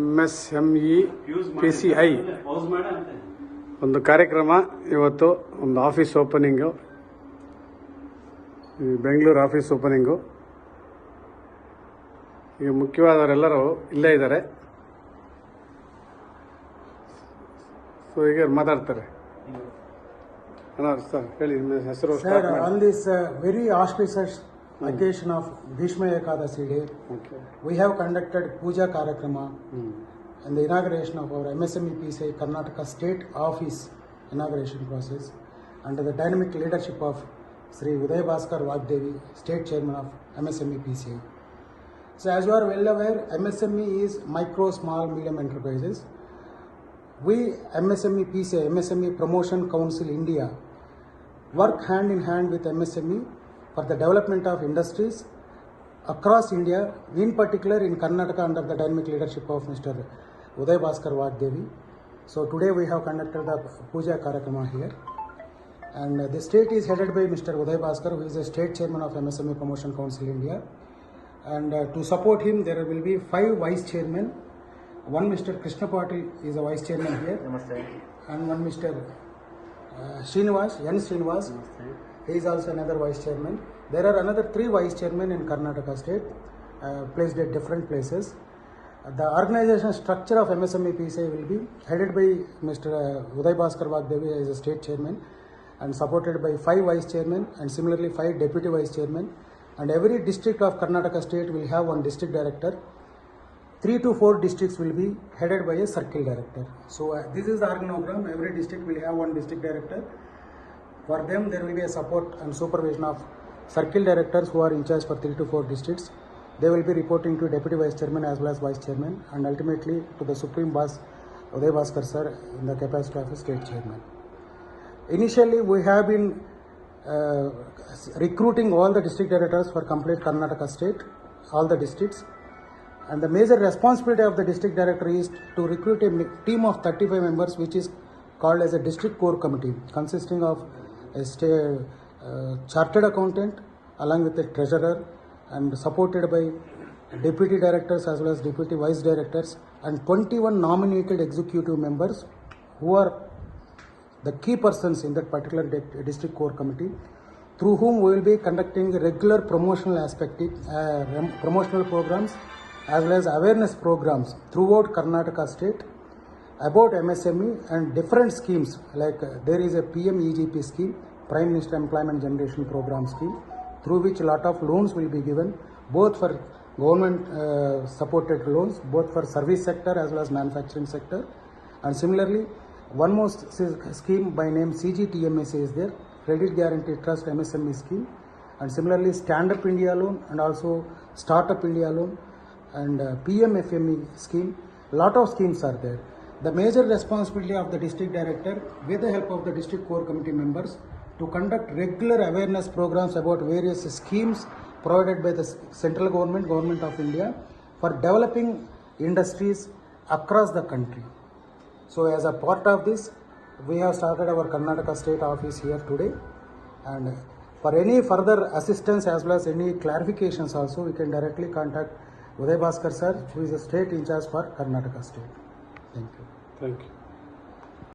MSME PCI ಒಂದು ಕಾರ್ಯಕ್ರಮ ಇವತ್ತು ಒಂದು office opening, Bengaluru office opening. ಈಗ ಮುಖ್ಯವಾದವರೆಲ್ಲರೂ ಇಲ್ಲೇ ಇದ್ದಾರೆ. ಸೊ ಈಗ ಮಾತಾಡ್ತಾರೆ. ಸರ್ ಹೇಳಿ, ನಿಮ್ಮ ಹೆಸರು? Sir, on this very auspicious occasion of Bhishma Ekadasi day, we have conducted puja karakrama and the inauguration of our MSME PCI Karnataka State Office inauguration process under the dynamic leadership of Sri Uday Bhaskar Vagdevi, State Chairman of MSME PCI. So as you are well aware, MSME is micro, small, medium enterprises. We MSME PCI, MSME Promotion Council India, work hand in hand with MSME for the development of industries across India, in particular in Karnataka under the dynamic leadership of Mr. Uday Bhaskar Vagdevi. So today we have conducted the puja karakrama here, and the state is headed by Mr. Uday Bhaskar, who is the State Chairman of MSME Promotion Council India, and to support him there will be 5 vice chairmen. One Mr. Krishna Patil is a vice chairman here. Namaste. And one Mr. Srinivas, N. Srinivas. Namaste. He is also another vice chairman. There are another 3 vice chairmen in Karnataka state, placed at different places. The organization structure of MSME PCI will be headed by Mr. Uday Bhaskar Vagdevi as a state chairman, and supported by 5 vice chairmen and similarly 5 deputy vice chairmen. And every district of Karnataka state will have one district director. 3 to 4 districts will be headed by a circle director. So this is the organogram. Every district will have one district director. For them there will be a support and supervision of circle directors who are in charge for 3 to 4 districts. They will be reporting to deputy vice chairman as well as vice chairman, and ultimately to the supreme boss Uday Bhaskar sir in the capacity of a state chairman. Initially we have been recruiting all the district directors for complete Karnataka state, all the districts. And the major responsibility of the district director is to recruit a team of 35 members, which is called as a district core committee, consisting of a chartered accountant along with the treasurer, and supported by deputy directors as well as deputy vice directors, and 21 nominated executive members who are the key persons in that particular district core committee, through whom we will be conducting regular promotional programs as well as awareness programs throughout Karnataka state about MSME and different schemes, like there is a PM-EGP scheme, Prime Minister Employment Generation Program scheme, through which a lot of loans will be given, both for government supported loans, both for service sector as well as manufacturing sector. And similarly, one more scheme by name CGTMSA is there, Credit Guarantee Trust MSME scheme, and similarly Stand Up India loan and also Startup India loan, and PMFME scheme. Lot of schemes are there. The major responsibility of the district director, with the help of the district core committee members, to conduct regular awareness programs about various schemes provided by the central government, Government of India, for developing industries across the country. So as a part of this, we have started our Karnataka state office here today, and for any further assistance as well as any clarifications also, we can directly contact Uday Bhaskar sir, who is the state in charge for Karnataka state. Thank you. Thank you.